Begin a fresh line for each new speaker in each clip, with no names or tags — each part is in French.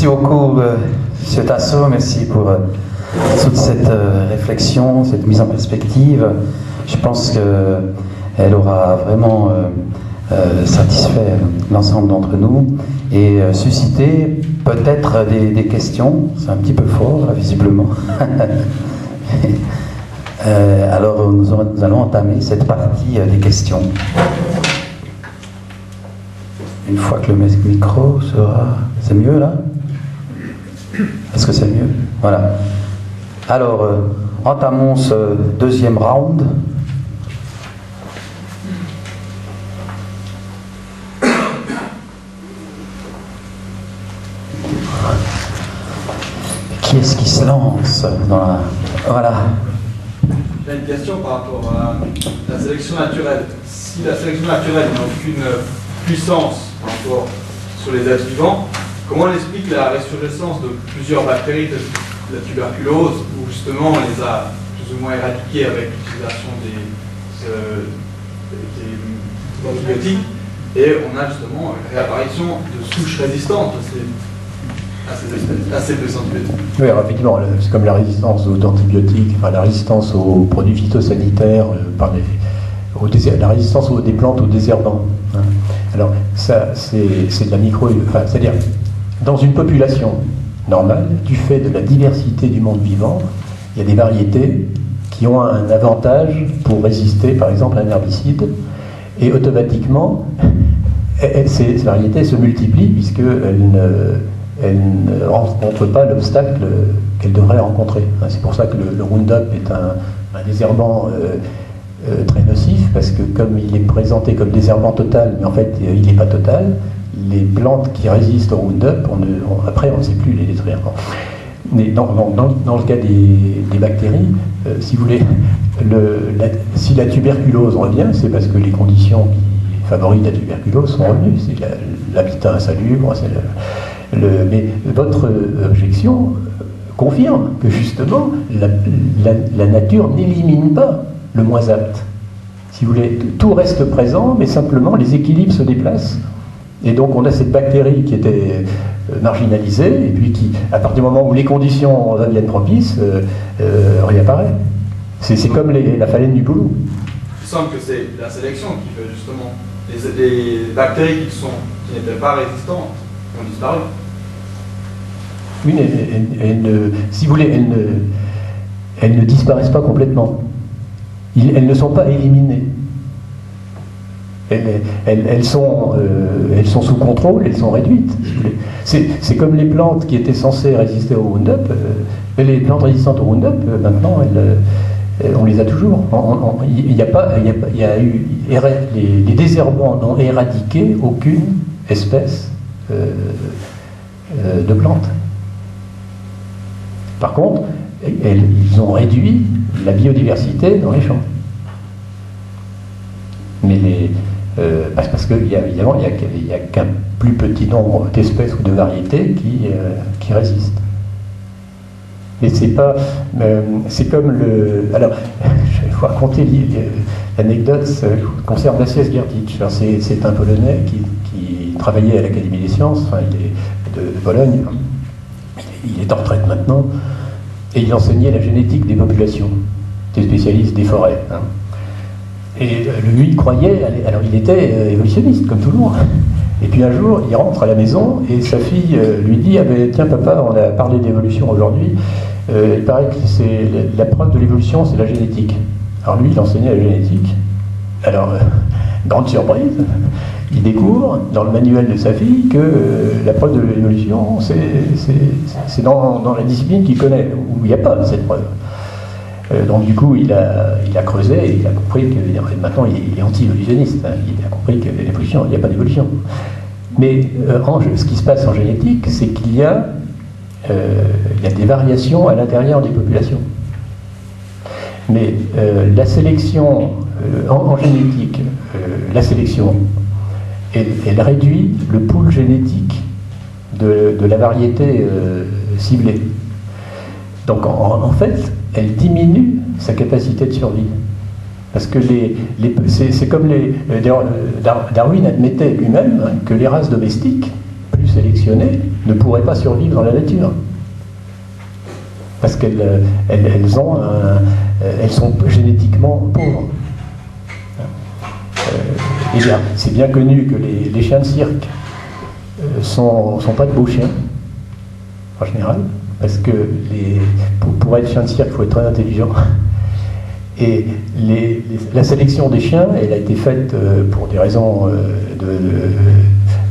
Merci beaucoup, M. Tasso, merci pour toute cette réflexion, cette mise en perspective. Je pense qu'elle aura vraiment satisfait l'ensemble d'entre nous et suscité peut-être des questions. C'est un petit peu fort, là, visiblement. Alors, nous allons entamer cette partie des questions. Une fois que le micro sera... C'est mieux, là? Est-ce que c'est mieux? Voilà. Alors, entamons ce deuxième round. Qui est-ce qui se lance dans la... Voilà.
J'ai une question par rapport à la sélection naturelle. Si la sélection naturelle n'a aucune puissance par rapport sur les êtres vivants, comment on explique la résurgence de plusieurs bactéries de la tuberculose, où justement on les a plus ou moins éradiquées avec l'utilisation des antibiotiques, et on a justement une réapparition de souches résistantes à ces deux antibiotiques.
Oui, alors effectivement, c'est comme la résistance aux antibiotiques, enfin, la résistance aux produits phytosanitaires, la résistance des plantes aux désherbants. Hein. Alors, ça, c'est de la enfin, c'est-à-dire, dans une population normale, du fait de la diversité du monde vivant, il y a des variétés qui ont un avantage pour résister, par exemple, à un herbicide, et automatiquement, ces variétés se multiplient puisqu'elles ne rencontrent pas l'obstacle qu'elles devraient rencontrer. C'est pour ça que le Roundup est un désherbant très nocif, parce que comme il est présenté comme désherbant total, mais en fait il n'est pas total, les plantes qui résistent au Roundup, après on ne sait plus les détruire. Mais dans le cas des bactéries, si vous voulez, si la tuberculose revient, c'est parce que les conditions qui favorisent la tuberculose sont revenues. C'est l'habitat insalubre, mais votre objection confirme que justement la nature n'élimine pas le moins apte. Si vous voulez, tout reste présent, mais simplement les équilibres se déplacent. Et donc on a cette bactérie qui était marginalisée, et puis qui, à partir du moment où les conditions deviennent propices, réapparaît. C'est comme la phalène du boulot.
Il semble que c'est la sélection qui fait justement les bactéries qui n'étaient pas résistantes ont disparu.
Oui, si vous voulez, elles ne disparaissent pas complètement. Elles ne sont pas éliminées. Elles sont sous contrôle, elles sont réduites. Si vous voulez. C'est comme les plantes qui étaient censées résister au Roundup. Les plantes résistantes au Roundup, maintenant, on les a toujours. Les désherbants n'ont éradiqué aucune espèce de plante. Par contre, ils ont réduit la biodiversité dans les champs. Mais parce qu'évidemment, il n'y a qu'un plus petit nombre d'espèces ou de variétés qui résistent. Mais c'est pas... c'est comme le... Alors, je vais vous raconter l'anecdote concerne Laszlo Giertych. C'est un Polonais qui travaillait à l'Académie des sciences, enfin, il est de Pologne. Il est en retraite maintenant, et il enseignait la génétique des populations. Il était spécialiste des forêts. Hein. Et lui, il croyait, alors il était évolutionniste, comme tout le monde. Et puis un jour, il rentre à la maison, et sa fille lui dit « Ah ben tiens papa, on a parlé d'évolution aujourd'hui, il paraît que c'est la preuve de l'évolution, c'est la génétique. » Alors lui, il enseignait la génétique. Alors, grande surprise, il découvre dans le manuel de sa fille que la preuve de l'évolution, c'est dans la discipline qu'il connaît, où il n'y a pas cette preuve. Donc du coup, il a creusé et il a compris que, maintenant il est anti-évolutionniste, hein, il a compris que l'évolution, il n'y a pas d'évolution. Mais ce qui se passe en génétique, c'est qu'il y a des variations à l'intérieur des populations. Mais la sélection, en génétique, la sélection, elle réduit le pool génétique de la variété ciblée. Donc en fait, elle diminue sa capacité de survie. Parce que c'est comme Darwin admettait lui-même que les races domestiques, plus sélectionnées, ne pourraient pas survivre dans la nature. Parce qu'elles sont génétiquement pauvres. Et c'est bien connu que les chiens de cirque sont pas de beaux chiens, en général, parce que pour être chien de cirque, il faut être très intelligent. Et la sélection des chiens, elle a été faite pour des raisons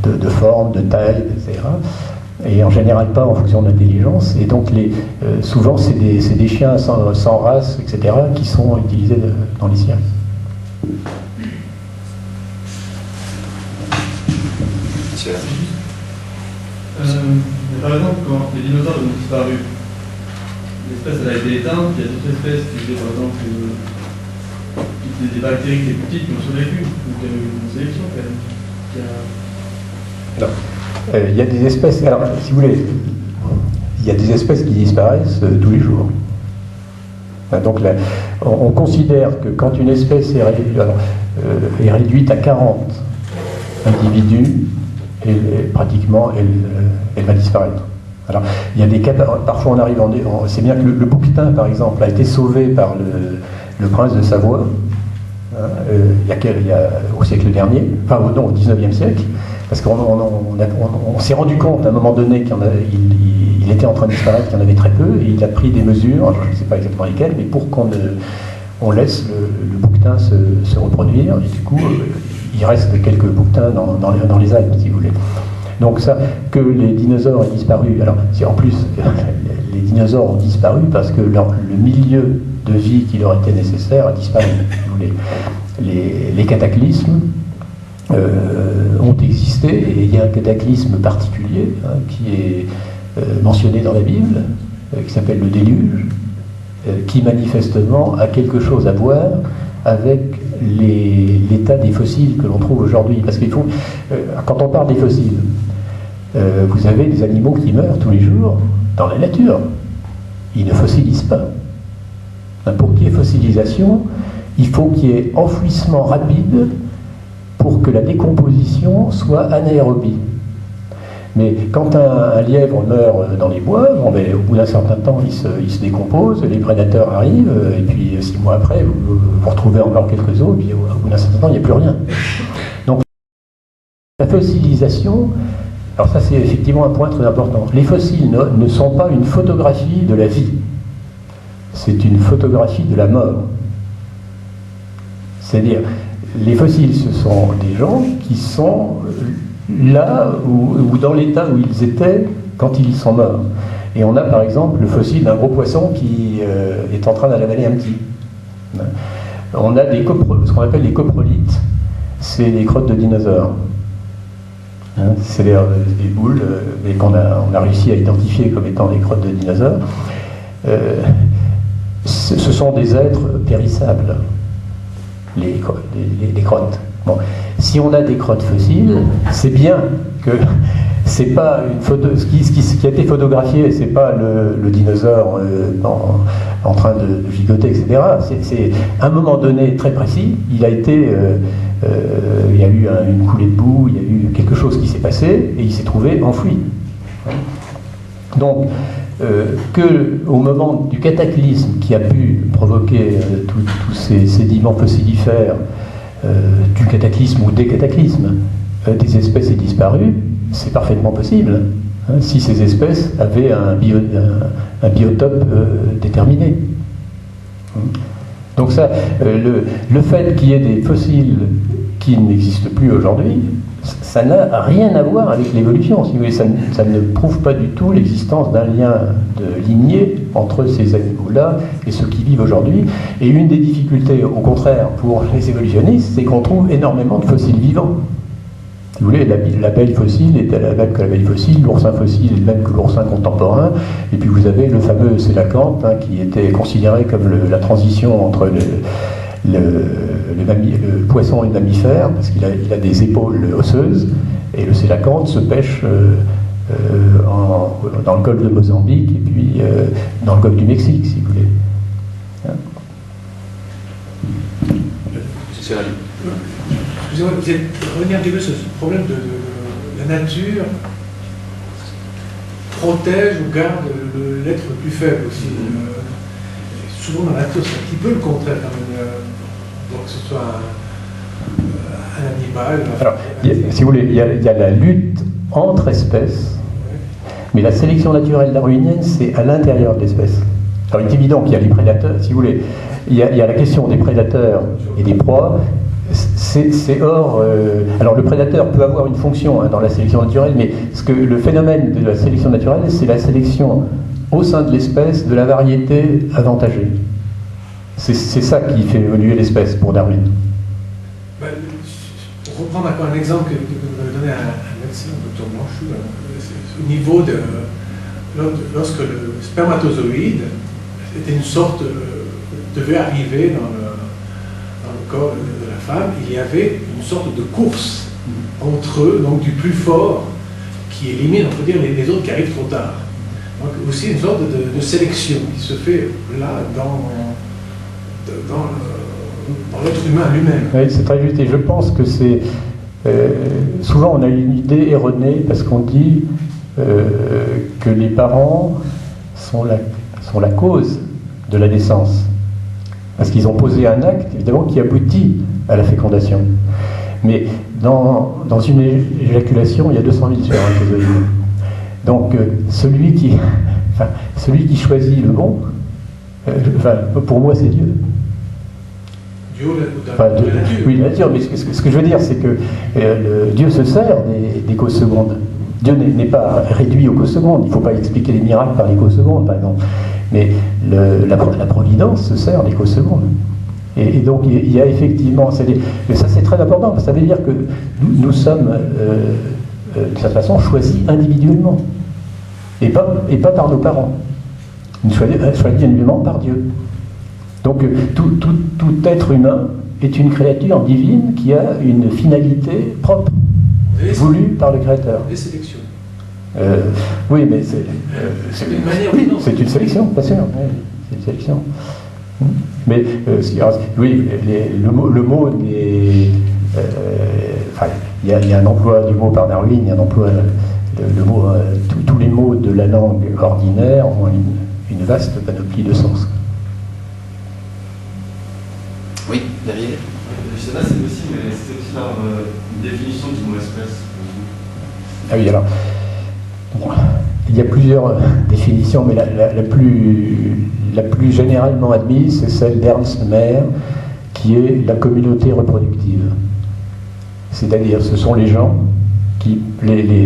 de forme, de taille, etc. Et en général pas en fonction de l'intelligence. Et donc souvent c'est des chiens sans race, etc., qui sont utilisés dans les cirques.
Par exemple, quand les dinosaures ont disparu, l'espèce elle a été éteinte, il y a d'autres espèces qui étaient par exemple des bactéries qui étaient petites qui ont survécu. Donc il y a eu une sélection quand même.
Non. Il y a des espèces, alors si vous voulez, il y a des espèces qui disparaissent tous les jours. Donc là, on considère que quand une espèce est réduite à 40 individus, pratiquement elle va disparaître. Alors, il y a des cas, parfois on arrive c'est bien que le bouquetin, par exemple, a été sauvé par le prince de Savoie, au siècle dernier, enfin non, au 19e siècle, parce qu'on s'est rendu compte à un moment donné qu'il était en train de disparaître, qu'il y en avait très peu, et il a pris des mesures, je ne sais pas exactement lesquelles, mais pour qu'on laisse le bouquetin se reproduire, et du coup, il reste quelques bouquetins dans les Alpes, si vous voulez. Donc ça, que les dinosaures aient disparu, alors si en plus les dinosaures ont disparu parce que le milieu de vie qui leur était nécessaire a disparu. Si vous voulez. Les cataclysmes ont existé, et il y a un cataclysme particulier qui est mentionné dans la Bible, qui s'appelle le déluge, qui manifestement a quelque chose à voir avec l'état des fossiles que l'on trouve aujourd'hui. Parce qu'il faut, quand on parle des fossiles, vous avez des animaux qui meurent tous les jours dans la nature. Ils ne fossilisent pas. Pour qu'il y ait fossilisation, il faut qu'il y ait enfouissement rapide pour que la décomposition soit anaérobie. Mais quand un lièvre meurt dans les bois, au bout d'un certain temps, il se décompose, les prédateurs arrivent, et puis 6 mois après, vous retrouvez encore quelques os, et puis au bout d'un certain temps, il n'y a plus rien. Donc, la fossilisation, alors ça c'est effectivement un point très important. Les fossiles ne sont pas une photographie de la vie, c'est une photographie de la mort. C'est-à-dire, les fossiles, ce sont des gens qui sont là ou dans l'état où ils étaient quand ils sont morts. Et on a par exemple le fossile d'un gros poisson qui est en train d'avaler un petit. On a ce qu'on appelle les coprolites, c'est les crottes de dinosaures. C'est des boules mais qu'on a réussi à identifier comme étant des crottes de dinosaures. Ce sont des êtres périssables, les crottes. Bon. Si on a des crottes fossiles, c'est bien que c'est pas une photo. Ce qui a été photographié, c'est pas le dinosaure en train de gigoter, etc. C'est à un moment donné très précis, il a été. Il y a eu une coulée de boue, il y a eu quelque chose qui s'est passé et il s'est trouvé enfoui. Donc, qu'au moment du cataclysme qui a pu provoquer tous ces sédiments fossilifères, du cataclysme ou des cataclysmes, des espèces aient disparu, c'est parfaitement possible, si ces espèces avaient un biotope déterminé. Donc ça, le fait qu'il y ait des fossiles qui n'existent plus aujourd'hui, ça n'a rien à voir avec l'évolution. Si vous voulez, ça ne prouve pas du tout l'existence d'un lien de lignée entre ces animaux-là et ceux qui vivent aujourd'hui. Et une des difficultés, au contraire, pour les évolutionnistes, c'est qu'on trouve énormément de fossiles vivants. Si vous voulez, l'abeille fossile est la même que l'abeille fossile, l'oursin fossile est le même que l'oursin contemporain, et puis vous avez le fameux sélacanthe, qui était considéré comme la transition entre le poisson et le mammifère, parce qu'il a des épaules osseuses, et le sélacanthe se pêche dans le golfe de Mozambique, et puis dans le golfe du Mexique, si vous voulez.
Excusez-moi, vous allez revenir un petit peu sur ce problème de la nature. protège ou garde l'être le plus faible aussi. Souvent dans la nature, c'est un petit peu le contraire quand même. Donc que ce soit un animal.
Alors, si vous voulez, il y a la lutte entre espèces, mais la sélection naturelle darwinienne, c'est à l'intérieur de l'espèce. Alors il est évident qu'il y a les prédateurs, si vous voulez, il y a la question des prédateurs et des proies. C'est hors. Alors le prédateur peut avoir une fonction dans la sélection naturelle, mais le phénomène de la sélection naturelle, c'est la sélection au sein de l'espèce de la variété avantagée. C'est ça qui fait évoluer l'espèce pour Darwin.
Pour reprendre encore un exemple que vous avez donné à un médecin, Dr Blanchou, au niveau de lorsque le spermatozoïde était une sorte devait arriver dans le corps de la femme, il y avait une sorte de course entre eux, donc du plus fort qui élimine, on peut dire, les autres qui arrivent trop tard. Donc aussi une sorte de sélection qui se fait là dans l'être humain lui-même.
Oui, c'est très juste. Et je pense que c'est... souvent on a une idée erronée parce qu'on dit que les parents sont la cause de la naissance. Parce qu'ils ont posé un acte, évidemment, qui aboutit à la fécondation. Mais dans une éjaculation, il y a 200 000 spermatozoïdes. Donc celui qui choisit le bon, pour moi c'est Dieu.
Dieu ou la nature.
Oui, la nature, mais ce que je veux dire, c'est que Dieu se sert des causes secondes. Dieu n'est pas réduit aux causes secondes. Il ne faut pas expliquer les miracles par les causes secondes, par exemple. Mais la providence se sert des causes secondes. Et donc, il y a effectivement... mais ça, c'est très important, parce que ça veut dire que nous sommes, de cette façon, choisis individuellement. Et pas par nos parents. Nous choisis individuellement par Dieu. Donc, tout être humain est une créature divine qui a une finalité propre, voulue par le Créateur.
Des sélections.
Oui, mais c'est
une manière
oui,
ou non.
c'est une sélection, bien sûr. Oui, c'est une sélection. Mais oui, le mot n'est. Il y a un emploi du mot par Darwin, il y a un emploi. Le mot, tous les mots de la langue ordinaire ont une vaste panoplie de sens.
Oui, derrière.
Je sais pas si c'est possible, mais c'est aussi une définition du mot espèce.
Ah oui, alors. Bon, il y a plusieurs définitions, mais la plus généralement admise, c'est celle d'Ernst Mayr, qui est la communauté reproductive. C'est-à-dire, ce sont les gens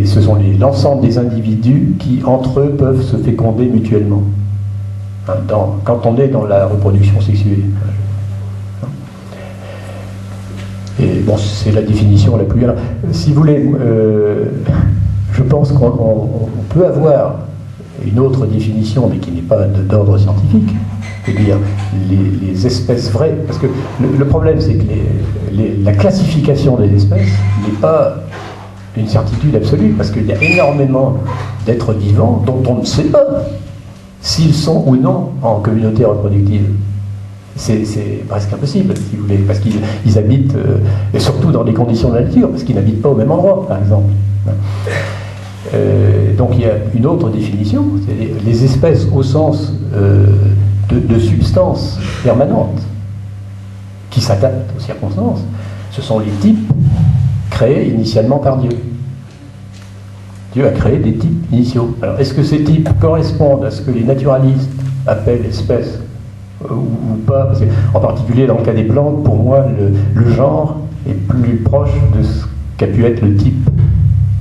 ce sont l'ensemble des individus qui, entre eux, peuvent se féconder mutuellement. Quand on est dans la reproduction sexuée. Et bon, c'est la définition la plus... Si vous voulez, je pense qu'on peut avoir une autre définition, mais qui n'est pas d'ordre scientifique, c'est-à-dire les espèces vraies. Parce que le problème, c'est que la classification des espèces n'est pas une certitude absolue, parce qu'il y a énormément d'êtres vivants dont on ne sait pas s'ils sont ou non en communauté reproductive. C'est presque impossible, si vous voulez, parce qu'ils habitent, et surtout dans les conditions de la nature, parce qu'ils n'habitent pas au même endroit, par exemple. Donc il y a une autre définition, c'est les espèces au sens de substances permanentes, qui s'adaptent aux circonstances. Ce sont les types créés initialement par Dieu. Dieu a créé des types initiaux. Alors, est-ce que ces types correspondent à ce que les naturalistes appellent espèces ou pas? Parce que, en particulier dans le cas des plantes, pour moi, le genre est plus proche de ce qu'a pu être le type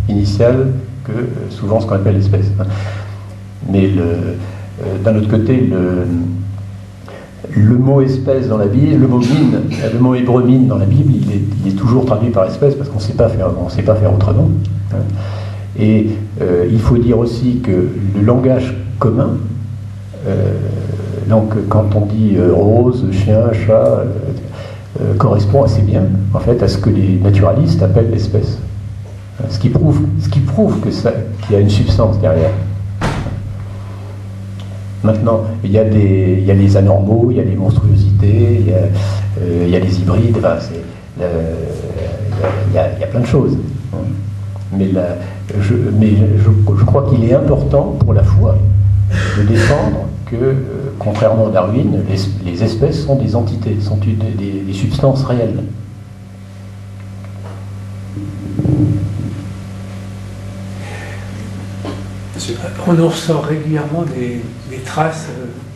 initial que souvent ce qu'on appelle l'espèce. Mais d'un autre côté, le mot espèce dans la Bible, le mot hébreu mine dans la Bible, il est toujours traduit par espèce parce qu'on ne sait pas faire autrement. Et il faut dire aussi que le langage commun, donc quand on dit rose, chien, chat, correspond assez bien en fait à ce que les naturalistes appellent l'espèce. Ce qui prouve qu'il y a une substance derrière. Maintenant, il y a les anormaux, il y a les monstruosités, il y a les hybrides, enfin, il y a plein de choses. je crois qu'il est important pour la foi de défendre que, contrairement à Darwin, les espèces sont des entités, sont des substances réelles.
On nous ressort régulièrement des traces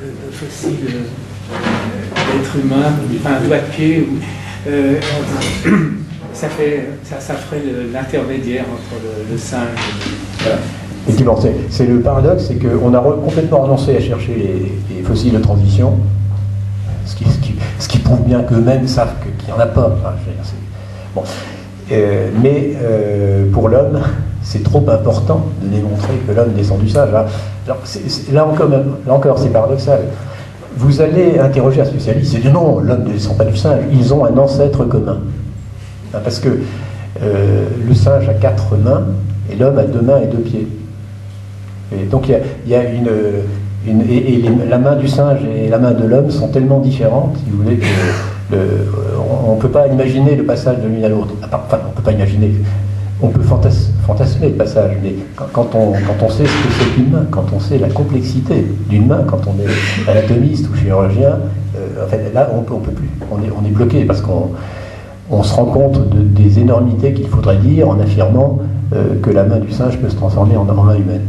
de fossiles d'êtres humains, enfin doigts de pied. Ça ferait l'intermédiaire entre le singe et
Effectivement, c'est le paradoxe, c'est qu'on a complètement renoncé à chercher les fossiles de transition, ce qui prouve bien qu'eux-mêmes savent qu'il n'y en a pas. Enfin, bon. Mais pour l'homme, c'est trop important de démontrer que l'homme descend du singe. Alors, là encore, c'est paradoxal. Vous allez interroger un spécialiste, il dit non, l'homme ne descend pas du singe, ils ont un ancêtre commun. Parce que le singe a 4 mains et l'homme a 2 mains et 2 pieds. Et donc il y a la main du singe et la main de l'homme sont tellement différentes, si vous voulez, on ne peut pas imaginer le passage de l'une à l'autre. Enfin, on ne peut pas imaginer. On peut fantasmer le passage, mais quand on sait ce que c'est qu'une main, quand on sait la complexité d'une main, quand on est anatomiste ou chirurgien, en fait, là, on peut plus. On est bloqué parce qu'on se rend compte des énormités qu'il faudrait dire en affirmant que la main du singe peut se transformer en main humaine.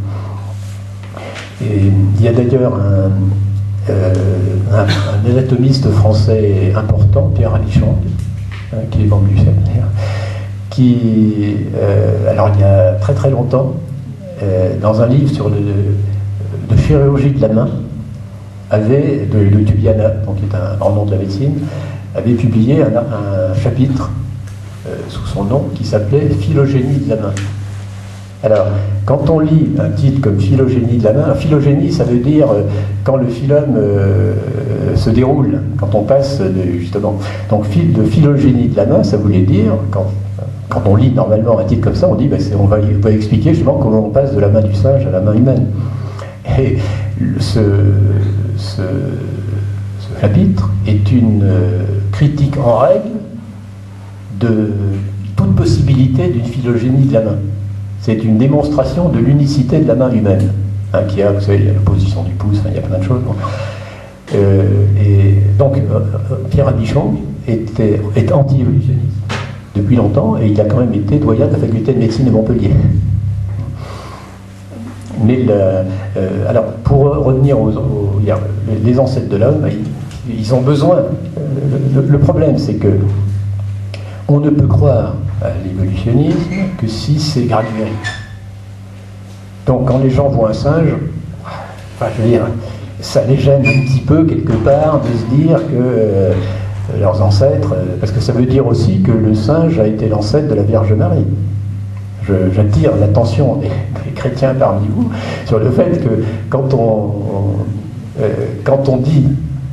Et il y a d'ailleurs un anatomiste français important, Pierre Abichon, qui est membre du CNR, qui, alors il y a très très longtemps, dans un livre sur de chirurgie de la main, de Tubiana, donc qui est un grand nom de la médecine, avait publié un chapitre sous son nom qui s'appelait « Phylogénie de la main ». Alors, quand on lit un titre comme « Phylogénie de la main », phylogénie, ça veut dire quand le phylum se déroule, quand on passe justement. Donc, de phylogénie de la main, ça voulait dire, quand on lit normalement un titre comme ça, on dit, on va expliquer justement comment on passe de la main du singe à la main humaine. Et ce chapitre est une critique en règle de toute possibilité d'une phylogénie de la main. C'est une démonstration de l'unicité de la main humaine, qui a, vous savez, il y a la position du pouce, il y a plein de choses. Et donc, Pierre Abichon est anti-évolutionniste depuis longtemps, et il a quand même été doyen de la faculté de médecine de Montpellier. Mais alors, pour revenir les ancêtres de l'homme, ils ont besoin. Le problème, c'est que on ne peut croire à l'évolutionnisme que si c'est graduel. Donc, quand les gens voient un singe, enfin, je veux dire, ça les gêne un petit peu quelque part de se dire que leurs ancêtres, parce que ça veut dire aussi que le singe a été l'ancêtre de la Vierge Marie. J'attire l'attention des chrétiens parmi vous sur le fait que quand on dit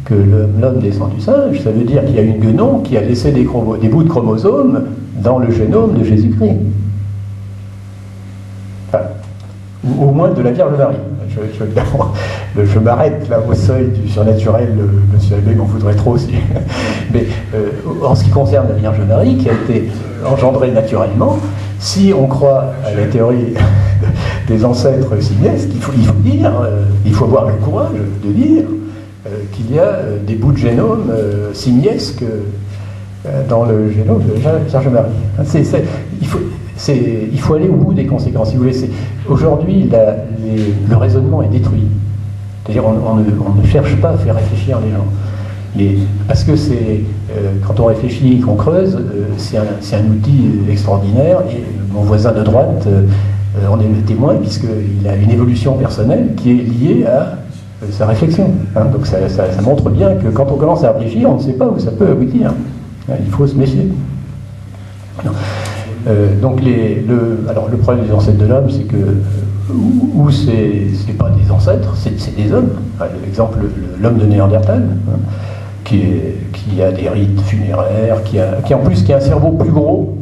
que l'homme descend du singe, ça veut dire qu'il y a une guenon qui a laissé des bouts de chromosomes dans le génome de Jésus-Christ. Enfin, ou au moins de la Vierge Marie. Je m'arrête là au seuil du surnaturel, monsieur Abbé m'en voudrait trop aussi. Mais en ce qui concerne la Vierge Marie, qui a été engendrée naturellement, si on croit à la théorie des ancêtres simiesques, il faut avoir le courage de dire qu'il y a des bouts de génome simiesques dans le génome de la Vierge Marie. Il faut aller au bout des conséquences. Si vous voulez, aujourd'hui, le raisonnement est détruit. C'est-à-dire on ne cherche pas à faire réfléchir les gens. Parce que quand on réfléchit et qu'on creuse, c'est un outil extraordinaire. Et mon voisin de droite en est le témoin, puisqu'il a une évolution personnelle qui est liée à sa réflexion. Donc ça montre bien que quand on commence à réfléchir, on ne sait pas où ça peut aboutir. Il faut se méfier. Donc alors le problème des ancêtres de l'homme, c'est que ou c'est pas des ancêtres, c'est des hommes. L'exemple, l'homme de Néandertal, qui a des rites funéraires, qui en plus qui a un cerveau plus gros.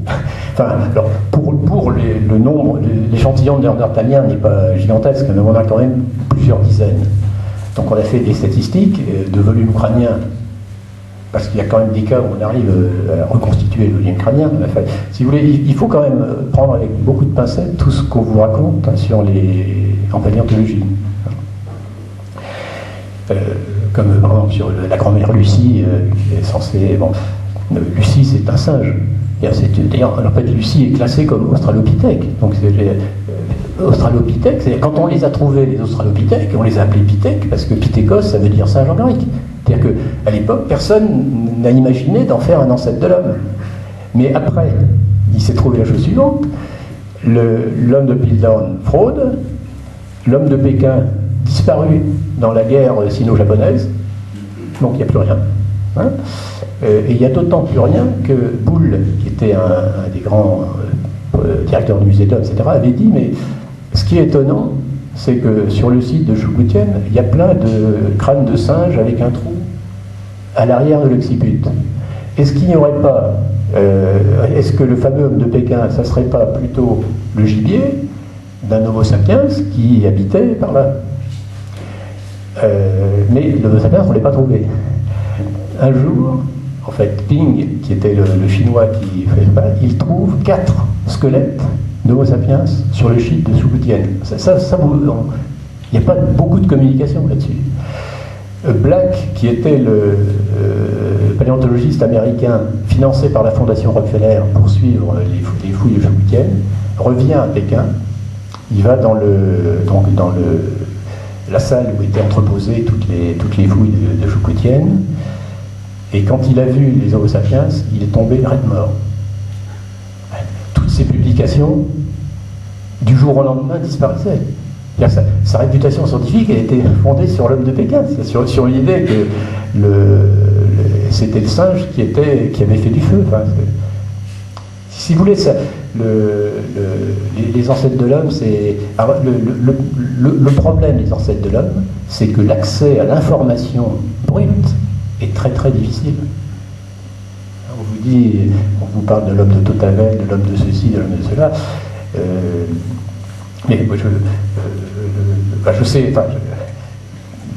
Enfin, alors pour le nombre, l'échantillon de Néandertaliens n'est pas gigantesque, mais on a quand même plusieurs dizaines. Donc on a fait des statistiques de volume crânien parce qu'il y a quand même des cas où on arrive à reconstituer le lien crânien. Enfin, si vous voulez, il faut quand même prendre avec beaucoup de pincettes tout ce qu'on vous raconte en paléontologie. Comme par exemple sur la grand-mère Lucie, qui est censée... Bon, Lucie, c'est un singe. D'ailleurs, on n'a pas dit Lucie est classée comme australopithèque. Donc, australopithèque, quand on les a trouvés, les australopithèques, on les a appelés pithèques, parce que pithékos, ça veut dire singe en grec. C'est-à-dire qu'à l'époque, personne n'a imaginé d'en faire un ancêtre de l'homme. Mais après, il s'est trouvé la chose suivante. L'homme de Piltdown fraude, l'homme de Pékin disparu dans la guerre sino-japonaise, donc il n'y a plus rien. Hein, et il n'y a d'autant plus rien que Boulle, qui était un des grands directeurs du musée d'homme, etc., avait dit, mais ce qui est étonnant, c'est que sur le site de Choukoutienne, il y a plein de crânes de singes avec un trou à l'arrière de l'occiput. Est-ce qu'il n'y aurait pas, est-ce que le fameux homme de Pékin, ça ne serait pas plutôt le gibier d'un Homo sapiens qui habitait par là? Mais l'Homo sapiens, on ne l'a pas trouvé. Un jour, en fait, Ping, qui était le chinois qui fait ça, il trouve 4 squelettes d'Homo sapiens sur le site de Choukoutienne. Il n'y a pas beaucoup de communication là-dessus. Black, qui était le paléontologiste américain financé par la Fondation Rockefeller pour suivre les fouilles de Choukoutienne, revient à Pékin. Il va dans la salle où étaient entreposées toutes les fouilles de Choukoutienne, et quand il a vu les Homo sapiens, il est tombé raide mort. Toutes ces publications, du jour au lendemain, disparaissaient. Sa réputation scientifique, elle était fondée sur l'homme de Pékin, sur l'idée que c'était le singe qui avait fait du feu. Enfin, si vous voulez, les ancêtres de l'homme, c'est... Le problème des ancêtres de l'homme, c'est que l'accès à l'information brute est très très difficile. On vous dit, on vous parle de l'homme de Totavel, de l'homme de ceci, de l'homme de cela. Mais je sais,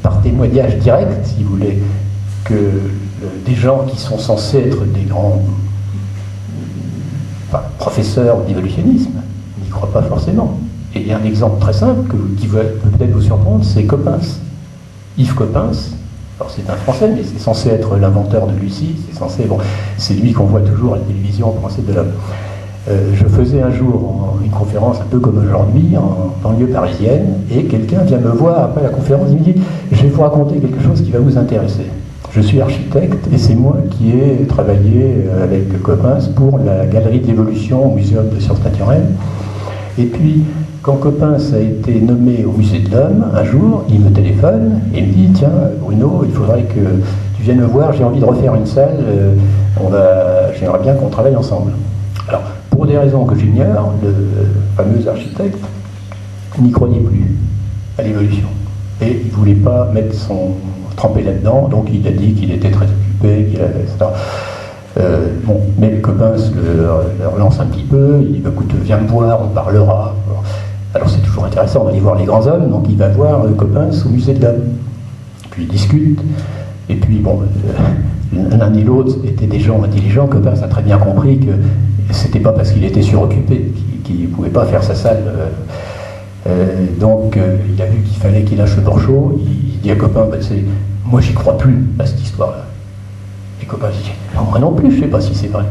par témoignage direct, si vous voulez, que des gens qui sont censés être des grands professeurs d'évolutionnisme n'y croient pas forcément. Et il y a un exemple très simple qui va peut-être vous surprendre, c'est Coppens. Yves Coppens, alors c'est un Français, mais c'est censé être l'inventeur de Lucie, c'est lui qu'on voit toujours à la télévision pour ancêtre de l'homme. Je faisais un jour une conférence un peu comme aujourd'hui, en banlieue parisienne, et quelqu'un vient me voir après la conférence, il me dit « Je vais vous raconter quelque chose qui va vous intéresser. Je suis architecte et c'est moi qui ai travaillé avec Coppens pour la galerie de l'évolution au Muséum de sciences naturelles. Et puis, quand Coppens a été nommé au Musée de l'Homme, un jour, il me téléphone et me dit « Tiens, Bruno, il faudrait que tu viennes me voir, j'ai envie de refaire une salle, j'aimerais bien qu'on travaille ensemble. » Alors, pour des raisons que j'ignore, le fameux architecte n'y croyait plus à l'évolution. Et il ne voulait pas tremper là-dedans, donc il a dit qu'il était très occupé, etc. Mais Coppens le relance un petit peu, il dit « Écoute, viens me voir, on parlera. » Alors c'est toujours intéressant d'aller voir les grands hommes, donc il va voir Coppens au Musée de l'Homme. Puis ils discutent, et puis l'un et l'autre étaient des gens intelligents. Coppens a très bien compris que c'était pas parce qu'il était suroccupé qu'il ne pouvait pas faire sa salle. Donc il a vu qu'il fallait qu'il lâche le morceau. Il dit à Coppens, moi j'y crois plus à cette histoire-là. Et Coppens dit, moi non plus, je ne sais pas si c'est vrai.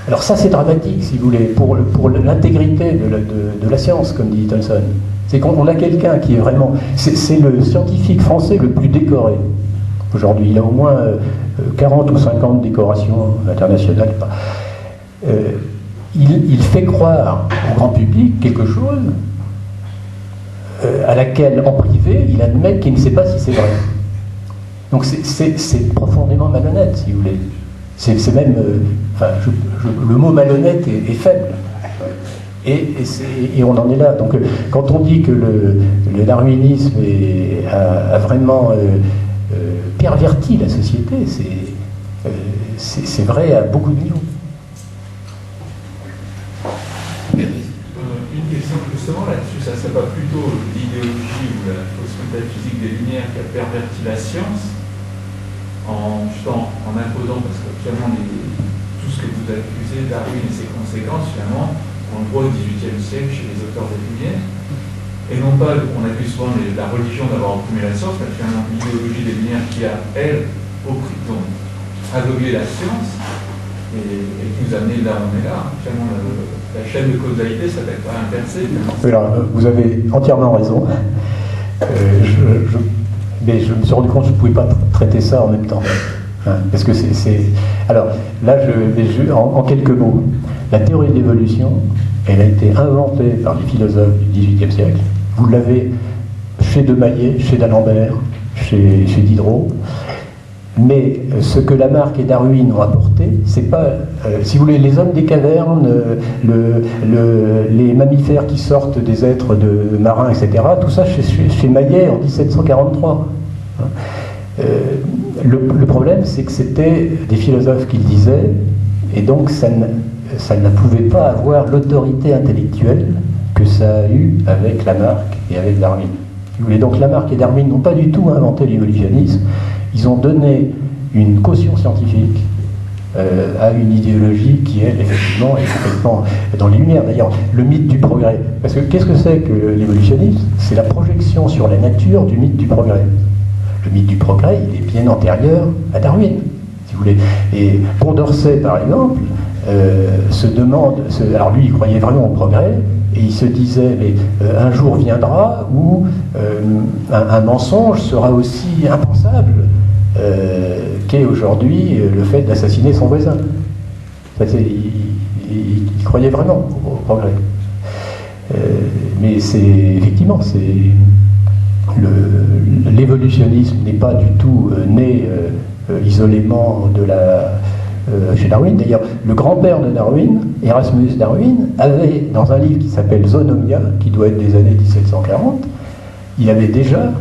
Alors ça c'est dramatique, si vous voulez, pour l'intégrité de la science, comme dit Thompson. C'est qu'on a quelqu'un qui est vraiment... C'est le scientifique français le plus décoré. Aujourd'hui, il a au moins 40 ou 50 décorations internationales. Il fait croire au grand public quelque chose à laquelle, en privé, il admet qu'il ne sait pas si c'est vrai. Donc c'est profondément malhonnête, si vous voulez. C'est même... le mot malhonnête est faible. Et on en est là. Donc quand on dit que le darwinisme a vraiment perverti la société, c'est vrai à beaucoup de niveaux.
Une question justement là-dessus, ça serait pas plutôt l'idéologie ou la fausse métaphysique des Lumières qui a perverti la science en justement en imposant, parce que finalement tout ce que vous accusez, Darwin et ses conséquences, finalement, on le voit au XVIIIe siècle chez les auteurs des Lumières. Et non pas, on accuse souvent la religion d'avoir opprimé la science, mais finalement l'idéologie des Lumières qui a, elle, aveuglé la science et qui nous a amené là où on est là. Finalement, la chaîne de causalité s'appelle pas inversée.
Alors, vous avez entièrement raison. Mais je me suis rendu compte que je ne pouvais pas traiter ça en même temps. Hein, parce que c'est... Alors, là, en quelques mots, la théorie de l'évolution, elle a été inventée par les philosophes du XVIIIe siècle. Vous l'avez chez De Maillet, chez d'Alembert, chez Diderot. Mais ce que Lamarck et Darwin ont apporté, c'est pas, si vous voulez, les hommes des cavernes, les mammifères qui sortent des êtres de marins, etc., tout ça chez Maillet en 1743. Le problème, c'est que c'était des philosophes qui le disaient, et donc ça ne pouvait pas avoir l'autorité intellectuelle que ça a eu avec Lamarck et avec Darwin. Si vous voulez, donc Lamarck et Darwin n'ont pas du tout inventé l'évolutionnisme. Ils ont donné une caution scientifique à une idéologie qui, elle, effectivement, est complètement dans les Lumières. D'ailleurs, le mythe du progrès. Parce que qu'est-ce que c'est que l'évolutionnisme? C'est la projection sur la nature du mythe du progrès. Le mythe du progrès, il est bien antérieur à Darwin, si vous voulez. Et Condorcet, par exemple, se demande... alors lui, il croyait vraiment au progrès, et il se disait, mais un jour viendra où un mensonge sera aussi impensable qu'est aujourd'hui le fait d'assassiner son voisin. Il croyait vraiment au progrès. Mais c'est effectivement, l'évolutionnisme n'est pas du tout né isolément chez Darwin. D'ailleurs, le grand-père de Darwin, Erasmus Darwin, avait, dans un livre qui s'appelle Zoonomia, qui doit être des années 1740, il avait déjà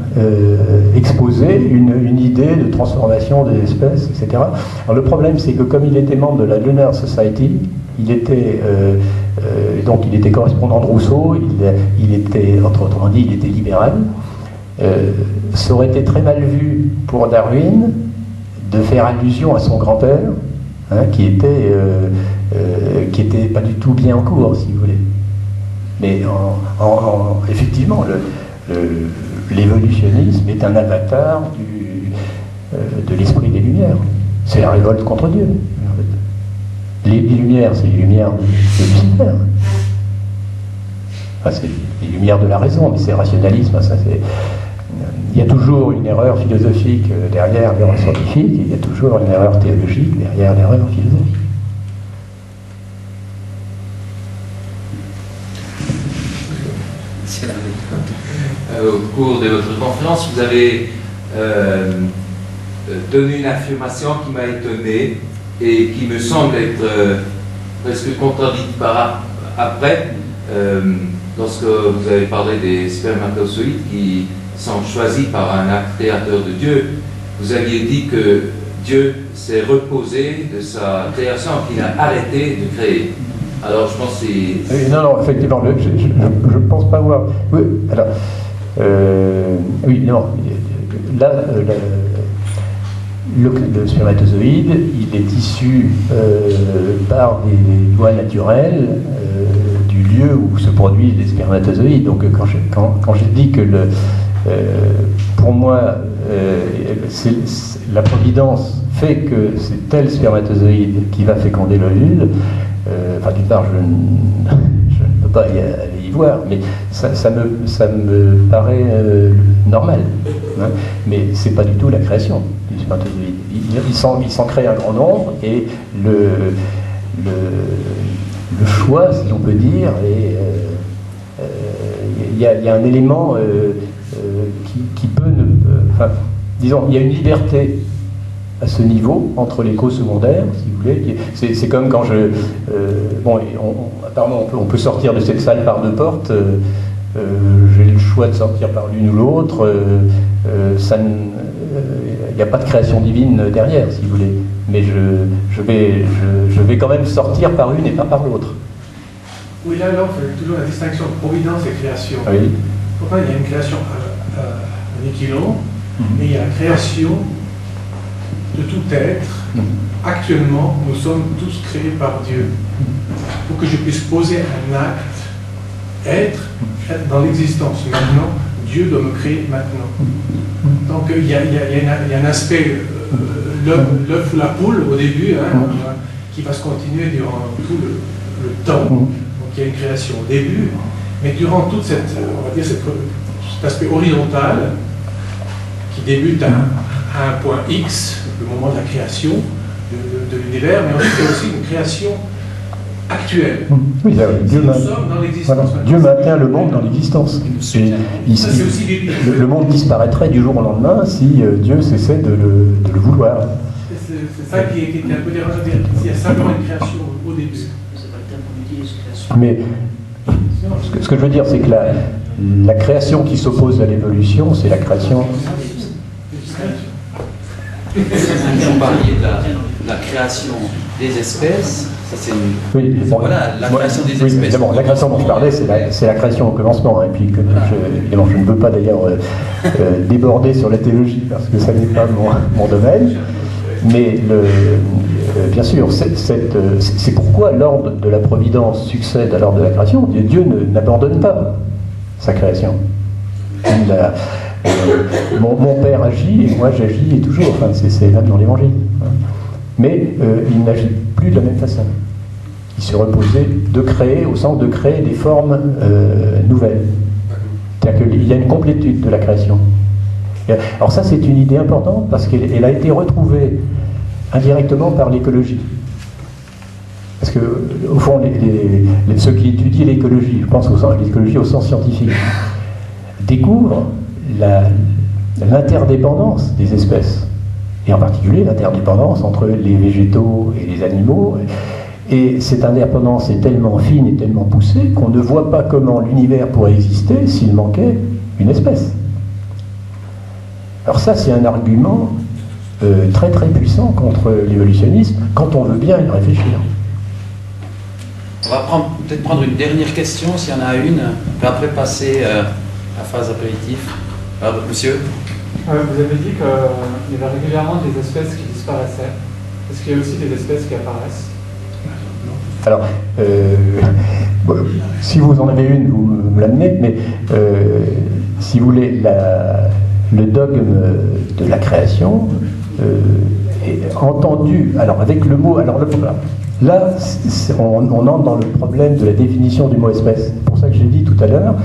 exposé une idée de transformation des espèces, etc. Alors le problème, c'est que comme il était membre de la Lunar Society, donc il était correspondant de Rousseau, il était, autrement dit, il était libéral. Ça aurait été très mal vu pour Darwin de faire allusion à son grand-père, hein, qui était pas du tout bien en cours, si vous voulez. Mais effectivement, l'évolutionnisme est un avatar de l'esprit des Lumières. C'est la révolte contre Dieu. Les Lumières, c'est les Lumières de Lucifer. Enfin, c'est les Lumières de la raison, mais c'est rationalisme. Ça, il y a toujours une erreur philosophique derrière l'erreur scientifique, et il y a toujours une erreur théologique derrière l'erreur philosophique.
Au cours de votre conférence, vous avez donné une affirmation qui m'a étonné et qui me semble être presque contredite par après, lorsque vous avez parlé des spermatozoïdes qui sont choisis par un acte créateur de Dieu. Vous aviez dit que Dieu s'est reposé de sa création, qu'il a arrêté de créer. Alors je pense que c'est...
Non, effectivement, je ne pense pas voir... Oui, alors... oui, non. Là, le spermatozoïde, il est issu par des lois naturelles du lieu où se produisent les spermatozoïdes. Donc quand je dis que pour moi, la providence fait que c'est tel spermatozoïde qui va féconder l'ovule, enfin d'une part je ne peux pas aller y voir, mais ça me paraît normal, hein, mais c'est pas du tout la création du spermatozoïde. Il s'en crée un grand nombre, et le choix, si l'on peut dire, et il y a un élément qui peut enfin, disons, il y a une liberté à ce niveau entre les causes secondaires, si vous voulez. C'est comme quand apparemment on peut sortir de cette salle par deux portes. J'ai le choix de sortir par l'une ou l'autre. Il n'y a pas de création divine derrière, si vous voulez. Mais je vais quand même sortir par une et pas par l'autre.
Oui, là, on fait toujours la distinction providence et création.
Oui.
Pourquoi il y a une création à l'équilibre, mais il y a la création de tout être, actuellement, nous sommes tous créés par Dieu. Pour que je puisse poser un acte, être dans l'existence maintenant, Dieu doit me créer maintenant. Donc il y a un aspect, l'œuf ou la poule au début, qui va se continuer durant tout le temps. Donc il y a une création au début, mais durant toute cette, on va dire, cet aspect horizontal, qui débute à un point X, le moment de la création de l'univers, mais ensuite il y a aussi une création actuelle.
Oui, Dieu,
nous sommes dans l'existence.
Voilà, Dieu maintient le monde dans l'existence. Le monde disparaîtrait du jour au lendemain si Dieu cessait de le vouloir.
C'est ça qui était un peu dérangeant. Il y a simplement une création au début.
Mais ce que je veux dire, c'est que la création qui s'oppose à l'évolution, c'est la création.
Vous parliez de la création des espèces. Ça, c'est une...
Oui, bon,
voilà, la création des espèces.
Oui, évidemment, la création dont je parlais, c'est la création au commencement. Et puis, évidemment, je ne veux pas d'ailleurs déborder sur la théologie, parce que ça n'est pas mon domaine. Mais bien sûr, c'est pourquoi l'ordre de la providence succède à l'ordre de la création. Dieu n'abandonne pas sa création. Mon père agit et moi j'agis et toujours. Enfin, c'est même dans l'évangile. Mais il n'agit plus de la même façon. Il se reposait de créer, au sens de créer des formes nouvelles. C'est-à-dire qu'il y a une complétude de la création. Alors ça, c'est une idée importante parce qu'elle a été retrouvée indirectement par l'écologie. Parce que, au fond, ceux qui étudient l'écologie, je pense l'écologie au sens scientifique, découvrent l'interdépendance des espèces. Et en particulier l'interdépendance entre les végétaux et les animaux. Et cette indépendance est tellement fine et tellement poussée qu'on ne voit pas comment l'univers pourrait exister s'il manquait une espèce. Alors ça, c'est un argument très très puissant contre l'évolutionnisme, quand on veut bien y réfléchir.
On va peut-être prendre une dernière question, s'il y en a une, puis après passer à la phase apéritif. Alors, monsieur?
Vous avez dit qu'il y avait régulièrement des espèces qui disparaissaient. Est-ce qu'il y a aussi des espèces qui apparaissent?
Alors, si vous en avez une, vous me l'amenez, mais si vous voulez, le dogme de la création est entendu, alors avec le mot, alors là, on entre dans le problème de la définition du mot espèce. C'est pour ça que j'ai dit tout à l'heure,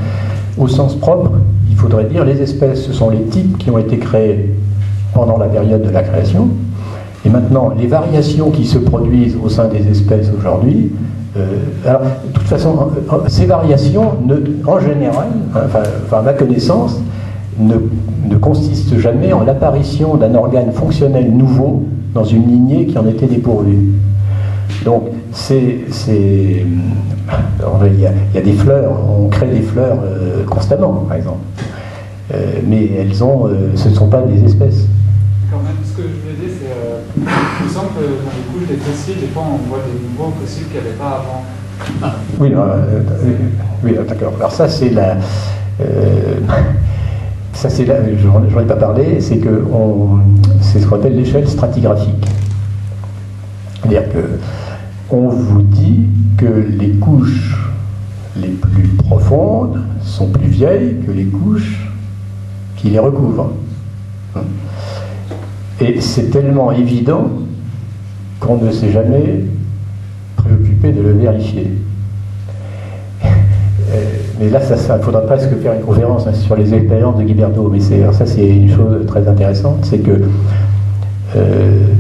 au sens propre, il faudrait dire les espèces, ce sont les types qui ont été créés pendant la période de la création. Et maintenant, les variations qui se produisent au sein des espèces aujourd'hui, alors, de toute façon, ces variations, en général, à ma connaissance, ne consistent jamais en l'apparition d'un organe fonctionnel nouveau dans une lignée qui en était dépourvue. Donc, il y a des fleurs, on crée des fleurs constamment, par exemple. Mais ce ne sont pas des espèces.
Quand même, ce que je voulais dire, c'est il me semble que dans les couches des fossiles, des fois on voit des nouveaux fossiles qu'il n'y avait pas avant.
Oui, d'accord. Alors ça, c'est la... j'en ai pas parlé, c'est ce qu'on appelle l'échelle stratigraphique. C'est-à-dire qu'on vous dit que les couches les plus profondes sont plus vieilles que les couches qui les recouvrent. Et c'est tellement évident qu'on ne s'est jamais préoccupé de le vérifier. Mais là, il faudra presque faire une conférence sur les expériences de Guiberto. Mais ça, c'est une chose très intéressante, c'est que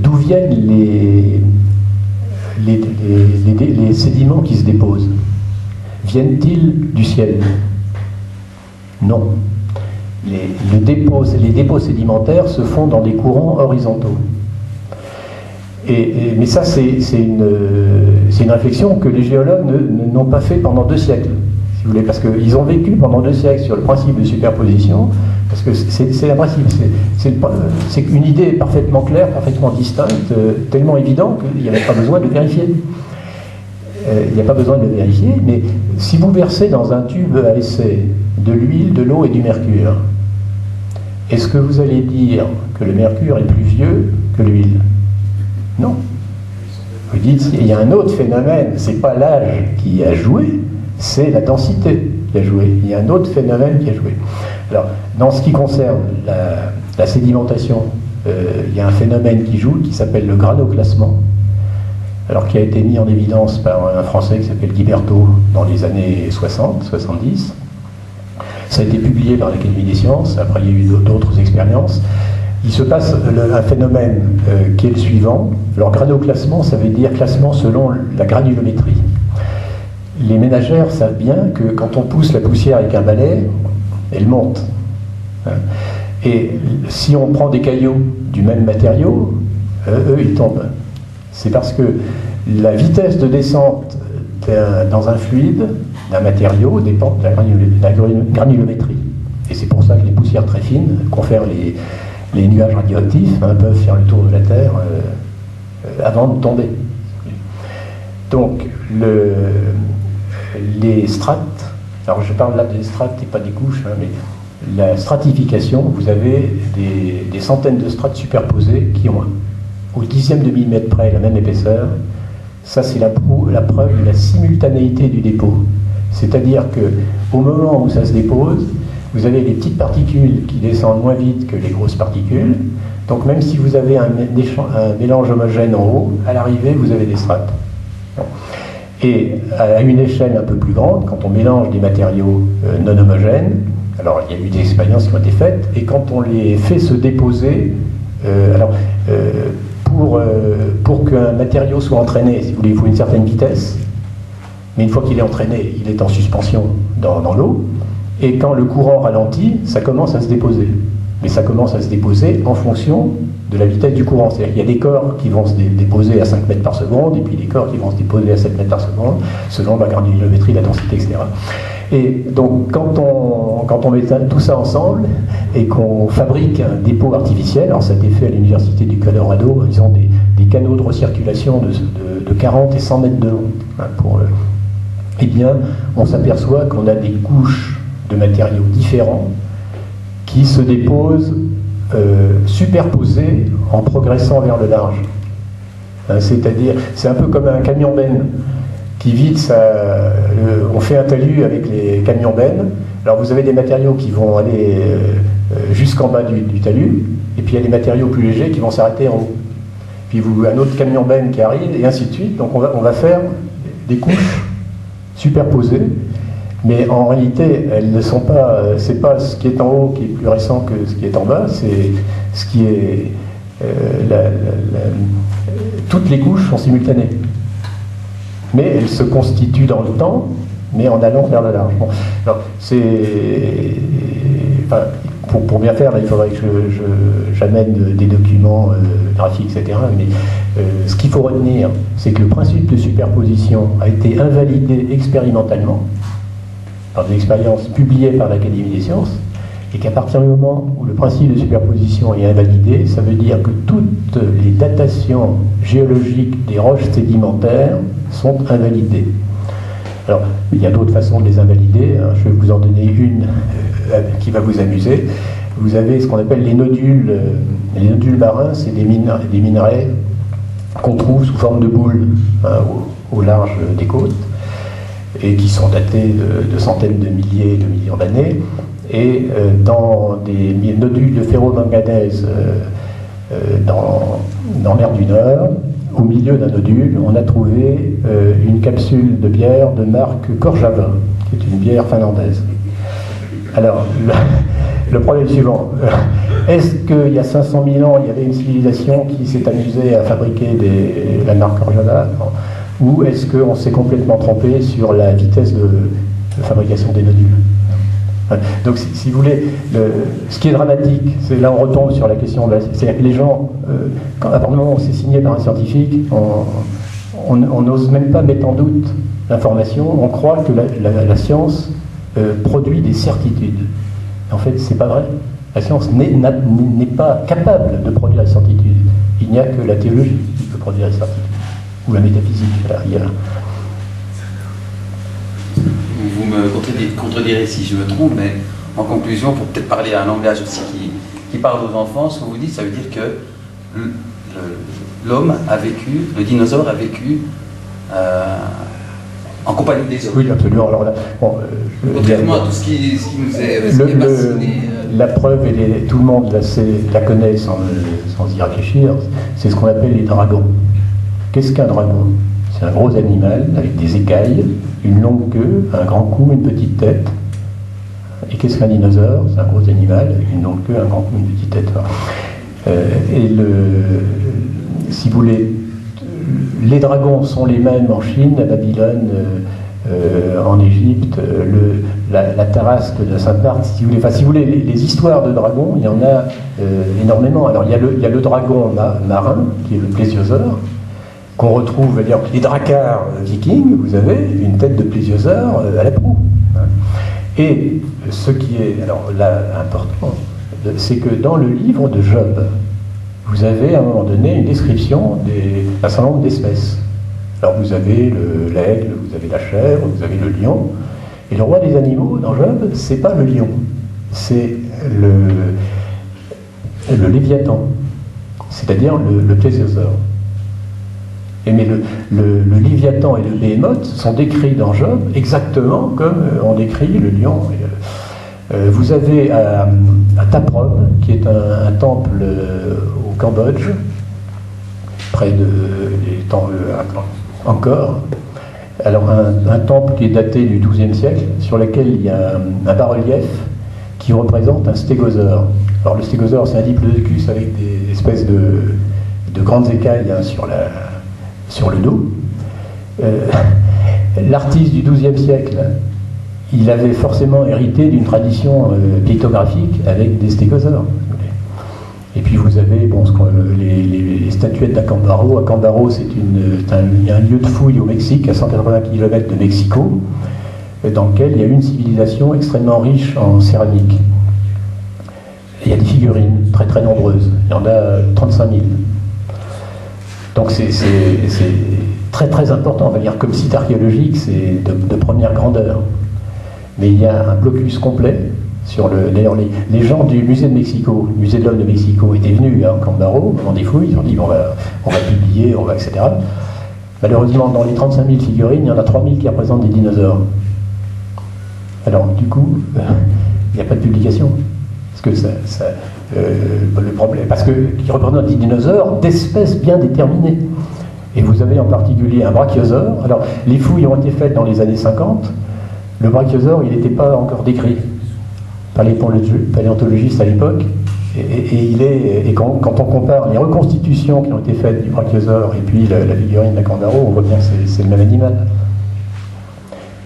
d'où viennent les sédiments qui se déposent? Viennent-ils du ciel? Non. Les dépôts sédimentaires se font dans des courants horizontaux. Mais ça, c'est une réflexion que les géologues n'ont pas fait pendant 2 siècles, si vous voulez, parce qu'ils ont vécu pendant 2 siècles sur le principe de superposition, parce que c'est un principe, c'est une idée parfaitement claire, parfaitement distincte, tellement évidente qu'il n'y avait pas besoin de vérifier. Il n'y a pas besoin de le vérifier, mais si vous versez dans un tube à essai de l'huile, de l'eau et du mercure, est-ce que vous allez dire que le mercure est plus vieux que l'huile. Non. Vous dites, il y a un autre phénomène, c'est pas l'âge qui a joué, c'est la densité qui a joué. Il y a un autre phénomène qui a joué. Alors, dans ce qui concerne la sédimentation, il y a un phénomène qui joue qui s'appelle le granoclassement, alors qui a été mis en évidence par un Français qui s'appelle Guy Berthaud dans les années 60, 70. Ça a été publié par l'Académie des sciences, après il y a eu d'autres expériences. Il se passe un phénomène qui est le suivant. Alors, granoclassement, ça veut dire classement selon la granulométrie. Les ménagères savent bien que quand on pousse la poussière avec un balai, elle monte. Et si on prend des cailloux du même matériau, eux, ils tombent. C'est parce que la vitesse de descente dans un fluide, d'un matériau, dépend de la granulométrie. Et c'est pour ça que les poussières très fines confèrent les nuages radioactifs peuvent faire le tour de la Terre avant de tomber. Donc, les strates, alors je parle là des strates et pas des couches, mais la stratification, vous avez des centaines de strates superposées qui ont au dixième de millimètre près la même épaisseur. Ça, c'est la preuve de la simultanéité du dépôt. C'est-à-dire qu'au moment où ça se dépose, vous avez les petites particules qui descendent moins vite que les grosses particules. Donc même si vous avez un mélange homogène en haut, à l'arrivée, vous avez des strates. Et à une échelle un peu plus grande, quand on mélange des matériaux non homogènes, alors il y a eu des expériences qui ont été faites, et quand on les fait se déposer, pour qu'un matériau soit entraîné, si vous voulez, il faut une certaine vitesse, mais une fois qu'il est entraîné, il est en suspension dans l'eau, et quand le courant ralentit, ça commence à se déposer. Mais ça commence à se déposer en fonction de la vitesse du courant. C'est-à-dire qu'il y a des corps qui vont se déposer à 5 mètres par seconde, et puis des corps qui vont se déposer à 7 mètres par seconde, selon la granulométrie, la densité, etc. Et donc, quand on met tout ça ensemble, et qu'on fabrique un dépôt artificiel, alors ça a été fait à l'université du Colorado, ils ont des canaux de recirculation de 40 et 100 mètres de long. Eh bien, on s'aperçoit qu'on a des couches de matériaux différents qui se déposent superposés en progressant vers le large. C'est-à-dire, c'est un peu comme un camion-benne qui vide on fait un talus avec les camions-bennes. Alors vous avez des matériaux qui vont aller jusqu'en bas du talus, et puis il y a des matériaux plus légers qui vont s'arrêter en haut. Puis un autre camion-benne qui arrive, et ainsi de suite. Donc on va faire des couches superposées, mais en réalité, elles ne sont pas. C'est pas ce qui est en haut qui est plus récent que ce qui est en bas, c'est ce qui est. Toutes les couches sont simultanées. Mais elles se constituent dans le temps, mais en allant vers le large. Bon. Alors, pour bien faire, là, il faudrait que j'amène des documents graphiques, etc. Mais ce qu'il faut retenir, c'est que le principe de superposition a été invalidé expérimentalement par des expériences publiées par l'Académie des sciences, et qu'à partir du moment où le principe de superposition est invalidé, ça veut dire que toutes les datations géologiques des roches sédimentaires sont invalidées. Alors, il y a d'autres façons de les invalider. Je vais vous en donner une qui va vous amuser. Vous avez ce qu'on appelle les nodules. Les nodules marins, c'est des minerais qu'on trouve sous forme de boules au large des côtes, et qui sont datés de centaines de milliers de millions d'années. Et dans des nodules de ferromanganèse dans mer du Nord, au milieu d'un nodule, on a trouvé une capsule de bière de marque Korjava, qui est une bière finlandaise. Alors, le problème suivant, est-ce qu'il y a 500 000 ans, il y avait une civilisation qui s'est amusée à fabriquer la marque Korjava, ou est-ce qu'on s'est complètement trompé sur la vitesse de fabrication des nodules? Donc, si vous voulez, ce qui est dramatique, c'est là on retombe sur la question c'est-à-dire que les gens, à partir du moment où c'est signé par un scientifique, on n'ose même pas mettre en doute l'information, on croit que la science produit des certitudes. En fait, c'est pas vrai. La science n'est pas capable de produire des certitudes. Il n'y a que la théologie qui peut produire des certitudes, ou la métaphysique, à la rigueur.
Vous me contredirez si je me trompe, mais en conclusion, pour peut-être parler à un langage aussi qui parle aux enfants, ce que vous dites, ça veut dire que l'homme a vécu, le dinosaure a vécu en compagnie des hommes.
Oui, absolument. Alors là, bon,
contrairement à tout ce qui nous est fasciné.
La preuve, tout le monde la connaît sans y réfléchir, c'est ce qu'on appelle les dragons. Qu'est-ce qu'un dragon? C'est un gros animal avec des écailles, une longue queue, un grand cou, une petite tête. Et qu'est-ce qu'un dinosaure? C'est un gros animal avec une longue queue, un grand cou, une petite tête. Si vous voulez, les dragons sont les mêmes en Chine, à Babylone, en Égypte, la tarasque de Sainte-Marthe, si vous voulez, les histoires de dragons, il y en a énormément. Alors il y a le dragon marin, qui est le plésiosaure, qu'on retrouve, les dracars vikings, vous avez une tête de plésiosaure à la proue. Et ce qui est, alors là, important, c'est que dans le livre de Job, vous avez à un moment donné une description d'un certain nombre d'espèces. Alors vous avez l'aigle, vous avez la chèvre, vous avez le lion. Et le roi des animaux, dans Job, c'est pas le lion, c'est le léviathan, c'est-à-dire le plésiosaure. Mais le léviathan et le béhémoth sont décrits dans Job exactement comme on décrit le lion. Vous avez à Taprom, qui est un temple au Cambodge, près de Angkor. Alors un temple qui est daté du XIIe siècle, sur lequel il y a un bas-relief qui représente un stégosaure. Alors le stégosaure, c'est un diplodocus avec des espèces de grandes écailles sur le dos. L'artiste du XIIe siècle, il avait forcément hérité d'une tradition pictographique avec des stégosaures. Et puis vous avez les statuettes d'Acambaro. Acambaro, c'est un lieu de fouille au Mexique, à 180 km de Mexico, dans lequel il y a une civilisation extrêmement riche en céramique. Et il y a des figurines très très nombreuses. Il y en a 35 000. Donc c'est très très important, on va dire, comme site archéologique, c'est de première grandeur. Mais il y a un blocus complet sur d'ailleurs, les gens du musée de Mexico, le musée de l'homme de Mexico, étaient venus à Cambaro au moment des fouilles, ils ont dit on va publier, etc. Malheureusement, dans les 35 000 figurines, il y en a 3 000 qui représentent des dinosaures. Alors, du coup, il n'y a pas de publication. Parce que le problème, parce qu'ils représentent des dinosaures d'espèces bien déterminées. Et vous avez en particulier un brachiosaure. Alors, les fouilles ont été faites dans les années 50. Le brachiosaure, il n'était pas encore décrit par les paléontologistes à l'époque. Et quand on compare les reconstitutions qui ont été faites du brachiosaure et puis la figurine d'Acambaro, on voit bien que c'est le même animal.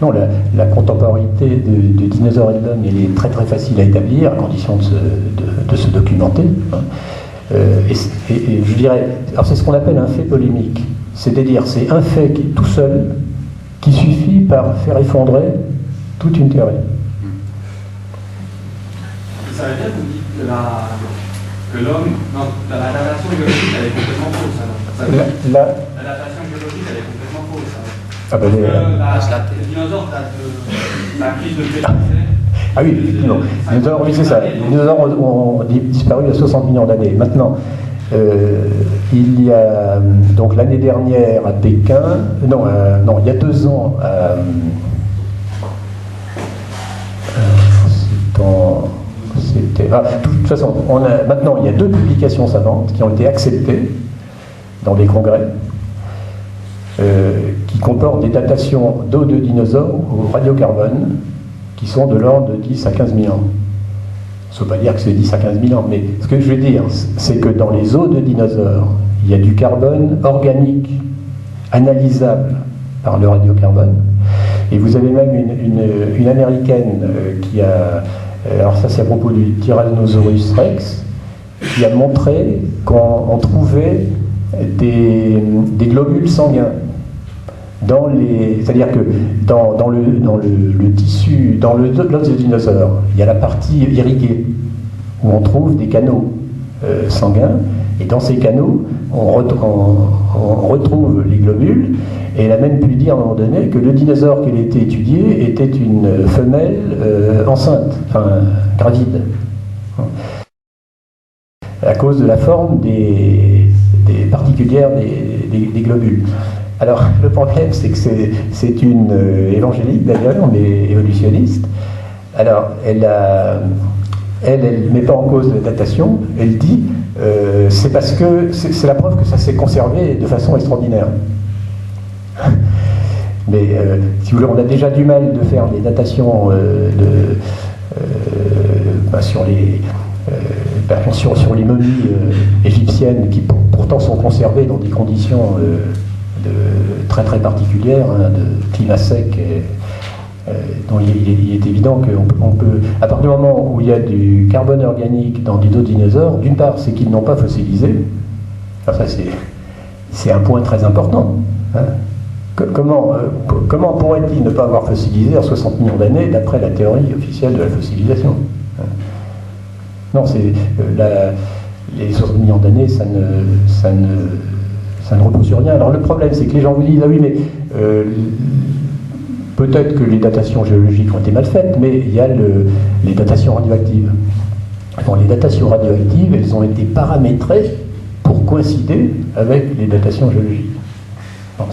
Non, la contemporanéité de dinosaures et de l'homme, elle est très très facile à établir, à condition de se documenter. Et je dirais, alors c'est ce qu'on appelle un fait polémique. C'est-à-dire, c'est un fait qui est tout seul, qui suffit par faire effondrer toute une théorie.
Ça veut dire que vous dites que l'homme, la datation biologique, elle est complètement fausse. La datation biologique, elle est complètement fausse.
Ah ben
les dinosaures datent de la crise de Crétacé.
Ah oui, effectivement. Les dinosaures, oui, c'est ça. Les dinosaures ont disparu il y a 60 millions d'années. Maintenant, il y a donc l'année dernière à Pékin, il y a 2 ans de toute façon, maintenant il y a 2 publications savantes qui ont été acceptées dans des congrès qui comportent des datations d'os de dinosaures au radiocarbone qui sont de l'ordre de 10 à 15 000 ans. Ça ne veut pas dire que c'est 10 à 15 000 ans, mais ce que je veux dire, c'est que dans les os de dinosaures, il y a du carbone organique, analysable par le radiocarbone. Et vous avez même une américaine qui a... Alors ça c'est à propos du Tyrannosaurus Rex, qui a montré qu'on trouvait des globules sanguins. C'est-à-dire que dans le tissu, dans l'os de dinosaure, il y a la partie irriguée, où on trouve des canaux sanguins, et dans ces canaux, on retrouve les globules, et elle a même pu dire à un moment donné que le dinosaure qui a été étudié était une femelle enceinte, enfin gravide, à cause de la forme des particulières des globules. Alors, le problème, c'est que c'est une évangélique, d'ailleurs, mais évolutionniste. Alors, elle ne met pas en cause la datation, elle dit c'est parce que c'est la preuve que ça s'est conservé de façon extraordinaire. Mais si vous voulez, on a déjà du mal de faire des datations sur les momies égyptiennes qui pourtant sont conservées dans des conditions très très particulières, hein, de climat sec. Donc il est évident qu'on peut, à partir du moment où il y a du carbone organique dans des dos de dinosaures, d'une part c'est qu'ils n'ont pas fossilisé, enfin, ça c'est un point très important. Hein. Comment pourrait-il ne pas avoir fossilisé en 60 millions d'années d'après la théorie officielle de la fossilisation? Non, les 60 millions d'années, ça ne repose sur rien. Alors le problème, c'est que les gens vous disent, ah oui, mais peut-être que les datations géologiques ont été mal faites, mais il y a les datations radioactives. Bon, les datations radioactives, elles ont été paramétrées pour coïncider avec les datations géologiques. Donc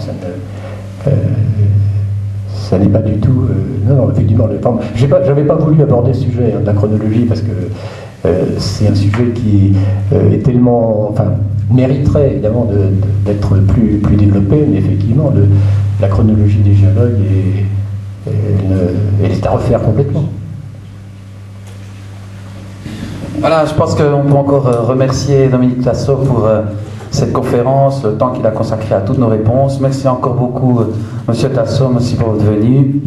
ça n'est pas du tout... non, effectivement, j'avais pas voulu aborder ce sujet, hein, de la chronologie, parce que c'est un sujet qui est tellement... Enfin, mériterait évidemment d'être plus développé, mais effectivement, la chronologie des géologues elle est à refaire complètement.
Voilà, je pense qu'on peut encore remercier Dominique Tasso pour cette conférence, le temps qu'il a consacré à toutes nos réponses. Merci encore beaucoup, Monsieur Tasso, merci pour votre venue.